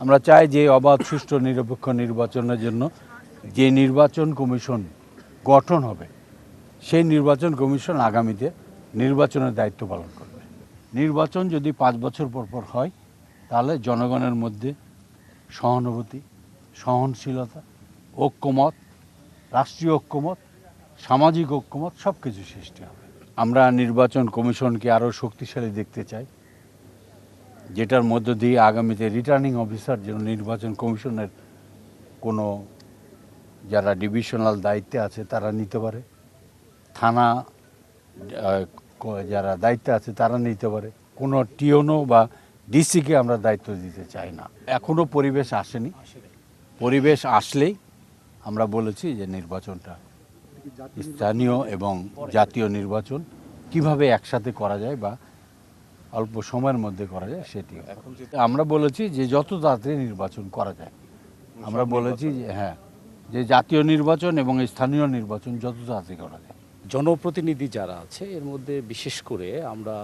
আমরা চাই যে অবাধ সুষ্ঠু নিরপেক্ষ নির্বাচনের জন্য যে নির্বাচন কমিশন গঠন হবে সেই নির্বাচন কমিশন আগামীতে নির্বাচনের দায়িত্ব পালন করবে। নির্বাচন যদি 5 বছর পর পর হয় তাহলে জনগণের মধ্যে সহানুভূতি, সহনশীলতা, ঐক্যমত, রাষ্ট্রীয় ঐক্যমত, সামাজিক ঐক্যমত সব কিছু সৃষ্টি হবে। আমরা নির্বাচন কমিশনকে আরও শক্তিশালী দেখতে চাই, যেটার মধ্য দিয়ে আগামীতে রিটার্নিং অফিসার যেন নির্বাচন কমিশনের কোনো যারা ডিভিশনাল দায়িত্বে আছে তারা নিতে পারে, থানা যারা দায়িত্বে আছে তারা নিতে পারে, কোনো টিওনো বা ডিসিকে আমরা দায়িত্ব দিতে চাই না। এখনও পরিবেশ আসেনি, পরিবেশ আসলেই আমরা বলেছি যে নির্বাচনটা স্থানীয় এবং জাতীয় নির্বাচন কিভাবে একসাথে করা যায় বা অল্প সময়ের মধ্যে করা যায় সেটি আমরা বলেছি যে যত তাড়াতাড়ি নির্বাচন করা যায়। আমরা বলেছি যে হ্যাঁ, যে জাতীয় নির্বাচন এবং স্থানীয় নির্বাচন যত তাড়াতাড়ি করা যায়। জনপ্রতিনিধি যারা আছে এর মধ্যে বিশেষ করে আমরা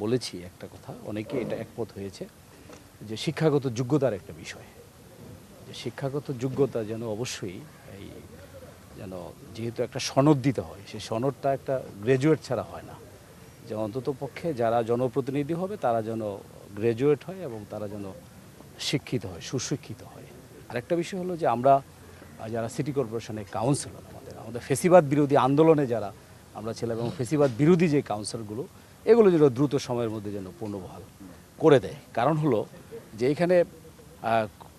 বলেছি একটা কথা, অনেকে এটা একমত হয়েছে যে শিক্ষাগত যোগ্যতার একটা বিষয়, যে শিক্ষাগত যোগ্যতা যেন অবশ্যই এই যেন যেহেতু একটা সনদ দিতে হয়, সেই সনদটা একটা গ্র্যাজুয়েট ছাড়া হয় না, যে অন্তত পক্ষে যারা জনপ্রতিনিধি হবে তারা যেন গ্র্যাজুয়েট হয় এবং তারা যেন শিক্ষিত হয়, সুশিক্ষিত হয়। আরেকটা বিষয় হলো যে আমরা যারা সিটি কর্পোরেশনের কাউন্সিলর, আমাদের ফেসিবাদ বিরোধী আন্দোলনে যারা আমরা ছিলাম এবং ফেসিবাদ বিরোধী যে কাউন্সিলরগুলো, এগুলো যেন দ্রুত সময়ের মধ্যে যেন পুনর্বহাল করে দেয়। কারণ হলো যে এখানে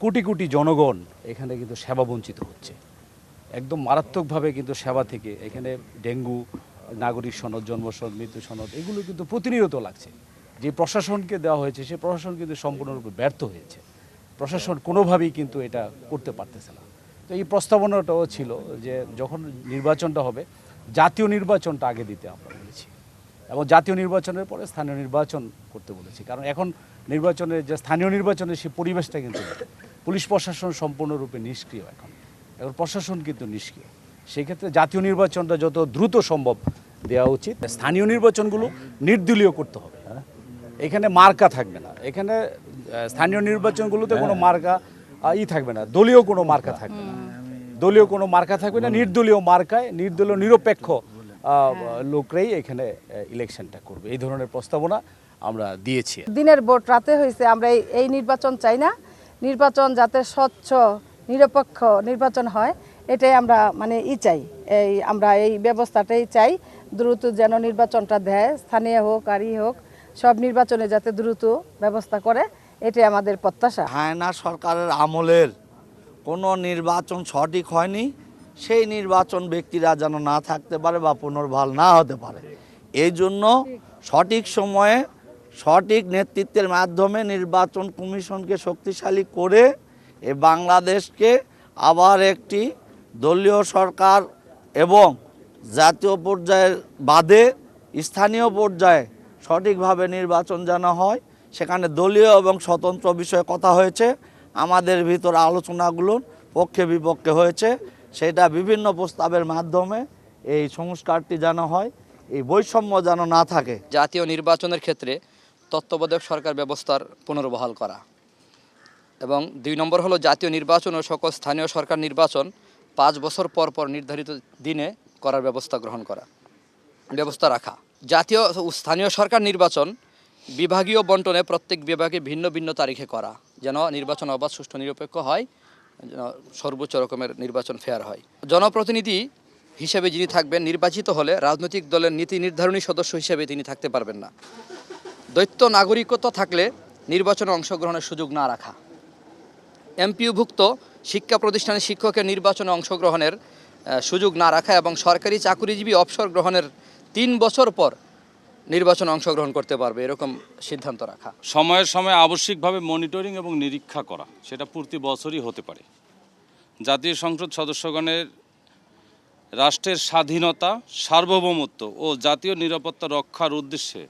কোটি কোটি জনগণ এখানে কিন্তু সেবা বঞ্চিত হচ্ছে একদম মারাত্মকভাবে, কিন্তু সেবা থেকে এখানে ডেঙ্গু, নাগরিক সনদ, জন্ম সনদ, মৃত্যু সনদ এগুলো কিন্তু প্রতিনিয়ত লাগছে। যে প্রশাসনকে দেওয়া হয়েছে সেই প্রশাসন কিন্তু সম্পূর্ণরূপে ব্যর্থ হয়েছে, প্রশাসন কোনোভাবেই কিন্তু এটা করতে পারতেছে না। তো এই প্রস্তাবনাটাও ছিল যে যখন নির্বাচনটা হবে জাতীয় নির্বাচনটা আগে দিতে আমরা বলেছি এবং জাতীয় নির্বাচনের পরে স্থানীয় নির্বাচন করতে বলেছি। কারণ এখন নির্বাচনের যে স্থানীয় নির্বাচনের সেই পরিবেশটা কিন্তু পুলিশ প্রশাসন সম্পূর্ণরূপে নিষ্ক্রিয়, এখন প্রশাসন কিন্তু নিষ্ক্রিয়। সেক্ষেত্রে জাতীয় নির্বাচনটা যত দ্রুত সম্ভব দেওয়া উচিত। স্থানীয় নির্বাচনগুলো নির্দলীয় করতে হবে, এখানে মার্কা থাকবে না, এখানে স্থানীয় নির্বাচনগুলোতে কোনো মার্কা থাকবে না, দলীয় কোনো মার্কা থাকবে না, দলীয় কোনো মার্কা থাকবে না, নির্দলীয় মার্কায় নির্দলীয় নিরপেক্ষ লোকরাই এখানে ইলেকশনটা করবে। এই ধরনের প্রস্তাবনা আমরা দিয়েছি। দিনের ভোট রাতে হয়েছে, আমরা এই নির্বাচন চাই না, নির্বাচন যাতে স্বচ্ছ নিরপেক্ষ নির্বাচন হয় এটাই আমরা চাই, আমরা এই ব্যবস্থাটাই চাই। দ্রুত যেন নির্বাচনটা দেয়, স্থানীয় হোক আর হোক, সব নির্বাচনে যাতে দ্রুত ব্যবস্থা করে এটাই আমাদের প্রত্যাশা। হায়না সরকারের আমলের কোনো নির্বাচন সঠিক হয়নি, সেই নির্বাচন ব্যক্তিরা যেন না থাকতে পারে বা পুনর্বহাল না হতে পারে। এই জন্য সঠিক সময়ে সঠিক নেতৃত্বের মাধ্যমে নির্বাচন কমিশনকে শক্তিশালী করে এই বাংলাদেশকে আবার একটি দলীয় সরকার এবং জাতীয় পর্যায়ের বাদে স্থানীয় পর্যায়ে সঠিকভাবে নির্বাচন যেন হয়, সেখানে দলীয় এবং স্বতন্ত্র বিষয়ে কথা হয়েছে। আমাদের ভিতর আলোচনাগুলো পক্ষে বিপক্ষে হয়েছে, সেটা বিভিন্ন প্রস্তাবের মাধ্যমে এই সংস্কারটি যেন হয়, এই বৈষম্য যেন না থাকে। জাতীয় নির্বাচনের ক্ষেত্রে তত্ত্বাবধায়ক সরকার ব্যবস্থার পুনর্বহাল করা এবং 2 নম্বর হলো জাতীয় নির্বাচন ও সকল স্থানীয় সরকার নির্বাচন 5 বছর পর পর নির্ধারিত দিনে করার ব্যবস্থা রাখা। জাতীয় ও স্থানীয় সরকার নির্বাচন বিভাগীয় বন্টনে প্রত্যেক বিভাগে ভিন্ন ভিন্ন তারিখে করা, যেন নির্বাচন অবাধ সুষ্ঠু নিরপেক্ষ হয়, যেন সর্বোচ্চ রকমের নির্বাচন ফেয়ার হয়। জনপ্রতিনিধি হিসেবে যিনি থাকবেন, নির্বাচিত হলে রাজনৈতিক দলের নীতি নির্ধারণী সদস্য হিসেবে তিনি থাকতে পারবেন না। দ্বৈত নাগরিকত্ব থাকলে নির্বাচনে অংশগ্রহণের সুযোগ না রাখা। এমপিওভুক্ত শিক্ষা প্রতিষ্ঠানের শিক্ষকের নির্বাচনে অংশগ্রহণের সুযোগ না রাখা এবং সরকারি চাকুরিজীবী অবসর গ্রহণের 3 বছর পর নির্বাচনে অংশগ্রহণ করতে পারবে, এরকম সিদ্ধান্ত রাখা। সময়ে সময়ে আবশ্যিকভাবে মনিটরিং এবং নিরীক্ষা করা, সেটা প্রতি বছরই হতে পারে। জাতীয় সংসদ সদস্যগণের রাষ্ট্রের স্বাধীনতা, সার্বভৌমত্ব ও জাতীয় নিরাপত্তা রক্ষার উদ্দেশ্যে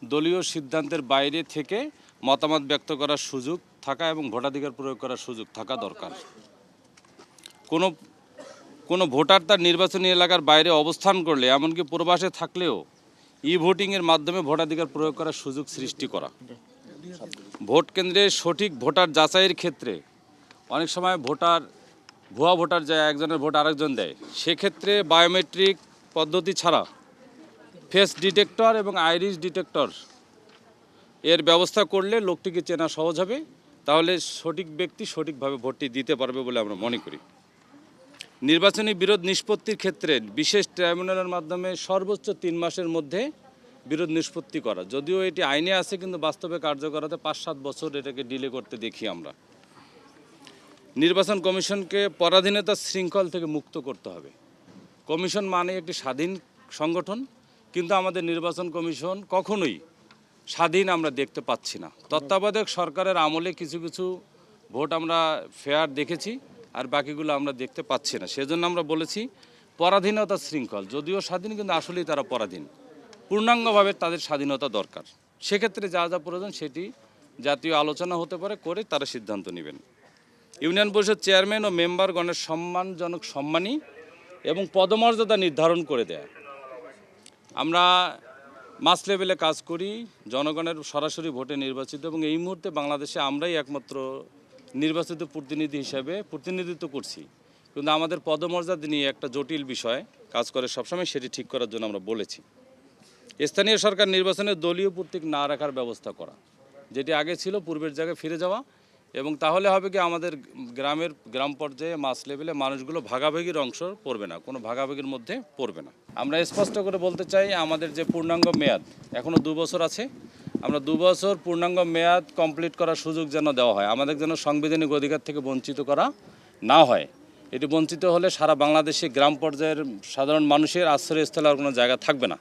দলীয় সিদ্ধান্তের বাইরে থেকে মতামত ব্যক্ত করার সুযোগ থাকা এবং ভোটাধিকার প্রয়োগ করার সুযোগ থাকা দরকার। কোনো ভোটার তার নির্বাচনী এলাকার বাইরে অবস্থান করলে, এমনকি প্রবাসে থাকলেও ভোটিংয়ের মাধ্যমে ভোটাধিকার প্রয়োগ করার সুযোগ সৃষ্টি করা। ভোট কেন্দ্রে সঠিক ভোটার যাচাইয়ের ক্ষেত্রে অনেক সময় ভুয়া ভোটার যায়, একজনের ভোট আরেকজন দেয়। সেক্ষেত্রে বায়োমেট্রিক পদ্ধতি ছাড়া ফেস ডিটেক্টর এবং আইরিস ডিটেক্টর এর ব্যবস্থা করলে লোকটিকে চেনা সহজ হবে, তাহলে সঠিক ব্যক্তি সঠিকভাবে ভোটটি দিতে পারবে বলে আমরা মনে করি। নির্বাচনী বিরোধ নিষ্পত্তির ক্ষেত্রে বিশেষ ট্রাইব্যুনালের মাধ্যমে সর্বোচ্চ 3 মাসের মধ্যে বিরোধ নিষ্পত্তি করা, যদিও এটি আইনে আছে কিন্তু বাস্তবে কার্যকরাতে 5-7 বছর এটাকে ডিলে করতে দেখি আমরা। নির্বাচন কমিশনকে পরাধীনতা শৃঙ্খল থেকে মুক্ত করতে হবে। কমিশন মানে একটি স্বাধীন সংগঠন, কিন্তু আমাদের নির্বাচন কমিশন কখনোই স্বাধীন আমরা দেখতে পাচ্ছি না। তত্ত্বাবধায়ক সরকারের আমলে কিছু কিছু ভোট আমরা ফেয়ার দেখেছি, আর বাকিগুলো আমরা দেখতে পাচ্ছি না। সেজন্য আমরা বলেছি পরাধীনতা শৃঙ্খল, যদিও স্বাধীন কিন্তু আসলেই তারা পরাধীন, পূর্ণাঙ্গভাবে তাদের স্বাধীনতা দরকার। সেক্ষেত্রে যা যা প্রয়োজন সেটি জাতীয় আলোচনা হতে পারে, করে তারা সিদ্ধান্ত নেবেন। ইউনিয়ন পরিষদ চেয়ারম্যান ও মেম্বারগণের সম্মানজনক সম্মানী এবং পদমর্যাদা নির্ধারণ করে দেয়। আমরা মাস লেভেলে কাজ করি, জনগণের সরাসরি ভোটে নির্বাচিত, এবং এই মুহূর্তে বাংলাদেশে আমরাই একমাত্র নির্বাচিত প্রতিনিধি হিসাবে প্রতিনিধিত্ব করছি। কিন্তু আমাদের পদমর্যাদা নিয়ে একটা জটিল বিষয় কাজ করে সবসময়, সেটি ঠিক করার জন্য আমরা বলেছি স্থানীয় সরকার নির্বাচনে দলীয় প্রতীক না রাখার ব্যবস্থা করা, যেটি আগে ছিল পূর্বের জায়গায় ফিরে যাওয়া। এবং তাহলে হবে কি, আমাদের গ্রাম পর্যায়ে মাস লেভেলে মানুষগুলো ভাগাভাগির অংশ পড়বে না, কোনো ভাগাভাগির মধ্যে পড়বে না। আমরা স্পষ্ট করে বলতে চাই, আমাদের যে পূর্ণাঙ্গ মেয়াদ এখনও 2 বছর আছে, আমরা 2 বছর পূর্ণাঙ্গ মেয়াদ কমপ্লিট করার সুযোগ যেন দেওয়া হয়, আমাদের যেন সাংবিধানিক অধিকার থেকে বঞ্চিত করা না হয়। এটি বঞ্চিত হলে সারা বাংলাদেশে গ্রাম পর্যায়ের সাধারণ মানুষের আশ্রয়স্থল আর কোনো জায়গা থাকবে না।